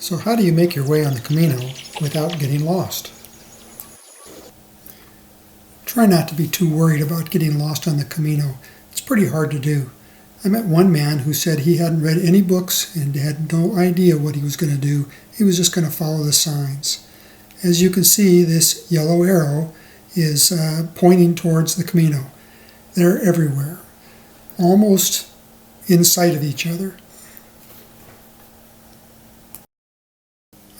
So how do you make your way on the Camino without getting lost? Try not to be too worried about getting lost on the Camino. It's pretty hard to do. I met one man who said he hadn't read any books and had no idea what he was going to do. He was just going to follow the signs. As you can see, this yellow arrow is pointing towards the Camino. They're everywhere, almost in sight of each other.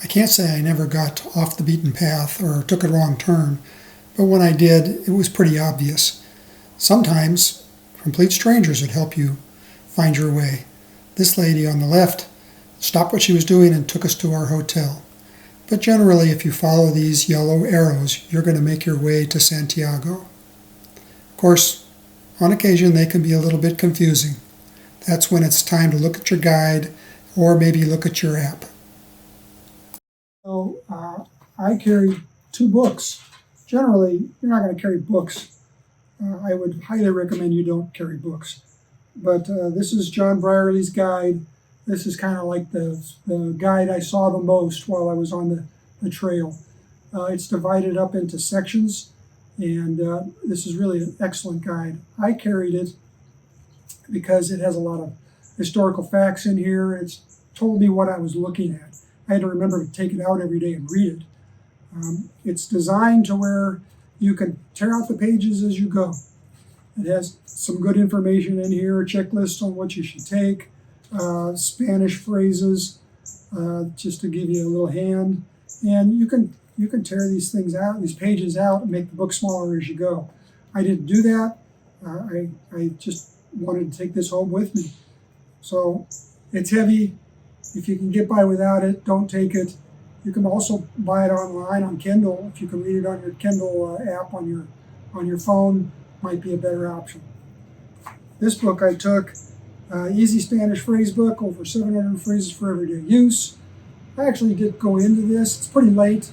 I can't say I never got off the beaten path or took a wrong turn, but when I did, it was pretty obvious. Sometimes complete strangers would help you find your way. This lady on the left stopped what she was doing and took us to our hotel. But generally, if you follow these yellow arrows, you're going to make your way to Santiago. Of course, on occasion, they can be a little bit confusing. That's when it's time to look at your guide or maybe look at your app. So I carry 2 books. Generally, you're not going to carry books. I would highly recommend you don't carry books. But this is John Brierley's guide. This is kind of like the guide I saw the most while I was on the trail. It's divided up into sections, and this is really an excellent guide. I carried it because it has a lot of historical facts in here. It's told me what I was looking at. I had to remember to take it out every day and read it. It's designed to where you can tear out the pages as you go. It has some good information in here, a checklist on what you should take, Spanish phrases, just to give you a little hand. And you can tear these things out, these pages out, and make the book smaller as you go. I didn't do that. I just wanted to take this home with me. So it's heavy. If you can get by without it, don't take it. You can also buy it online on Kindle. If you can read it on your Kindle app on your phone, might be a better option. This book I took, Easy Spanish Phrase Book, over 700 phrases for everyday use. I actually did go into this. It's pretty late,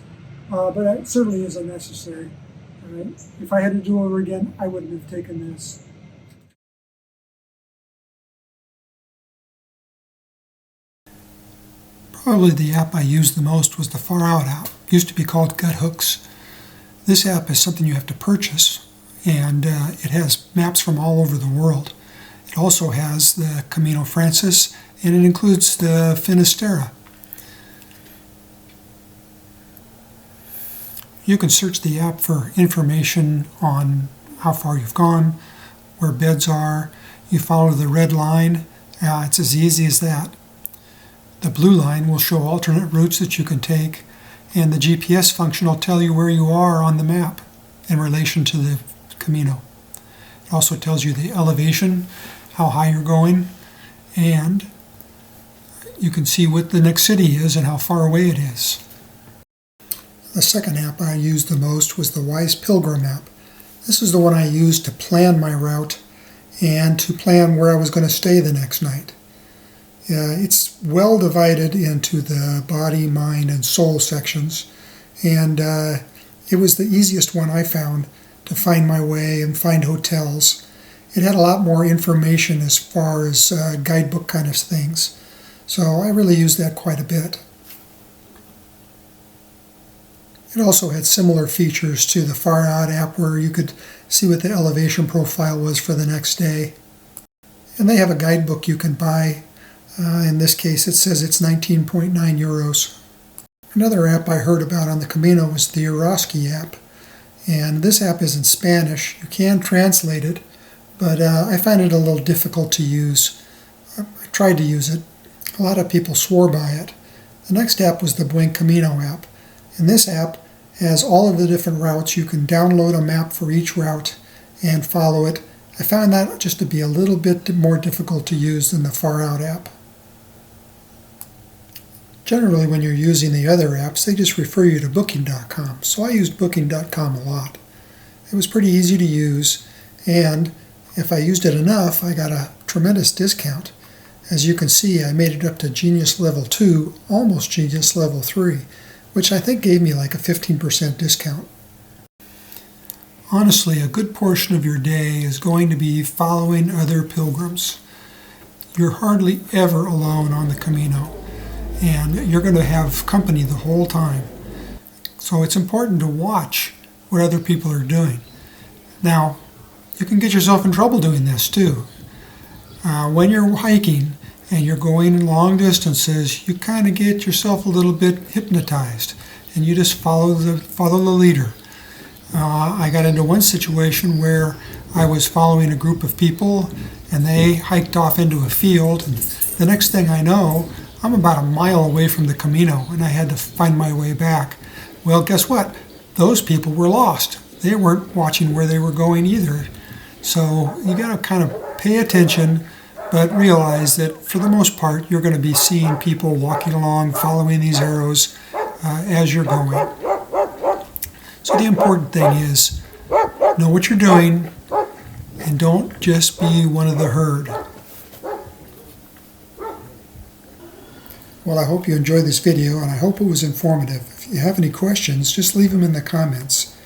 but it certainly isn't necessary. If I had to do it over again, I wouldn't have taken this. Probably the app I used the most was the Far Out app. It used to be called Gut Hooks. This app is something you have to purchase, and it has maps from all over the world. It also has the Camino Frances, and it includes the Finisterre. You can search the app for information on how far you've gone, where beds are. You follow the red line. It's as easy as that. The blue line will show alternate routes that you can take, and the GPS function will tell you where you are on the map in relation to the Camino. It also tells you the elevation, how high you're going, and you can see what the next city is and how far away it is. The second app I used the most was the Wise Pilgrim app. This is the one I used to plan my route and to plan where I was going to stay the next night. It's well divided into the body, mind, and soul sections, and it was the easiest one I found to find my way and find hotels. It had a lot more information as far as guidebook kind of things, so I really used that quite a bit. It also had similar features to the Far Out app where you could see what the elevation profile was for the next day. And they have a guidebook you can buy. In this case, it says it's 19.9 euros. Another app I heard about on the Camino was the Orsky app. And this app is in Spanish. You can translate it, but I find it a little difficult to use. I tried to use it. A lot of people swore by it. The next app was the Camino app. And this app has all of the different routes. You can download a map for each route and follow it. I found that just to be a little bit more difficult to use than the Far Out app. Generally, when you're using the other apps, they just refer you to Booking.com. So I used Booking.com a lot. It was pretty easy to use, and if I used it enough, I got a tremendous discount. As you can see, I made it up to Genius Level 2, almost Genius Level 3, which I think gave me like a 15% discount. Honestly, a good portion of your day is going to be following other pilgrims. You're hardly ever alone on the Camino. and you're going to have company the whole time. So it's important to watch what other people are doing. Now, you can get yourself in trouble doing this too. When you're hiking and you're going long distances, you kind of get yourself a little bit hypnotized, and you just follow the leader. I got into one situation where I was following a group of people, and they hiked off into a field, and the next thing I know, I'm about a mile away from the Camino, and I had to find my way back. Well, guess what? Those people were lost. They weren't watching where they were going either. So you got to kind of pay attention, but realize that for the most part, you're going to be seeing people walking along, following these arrows as you're going. So the important thing is know what you're doing and don't just be one of the herd. Well, I hope you enjoyed this video, and I hope it was informative. If you have any questions, just leave them in the comments.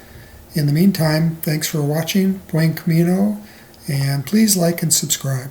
In the meantime, thanks for watching Buen Camino, and please like and subscribe.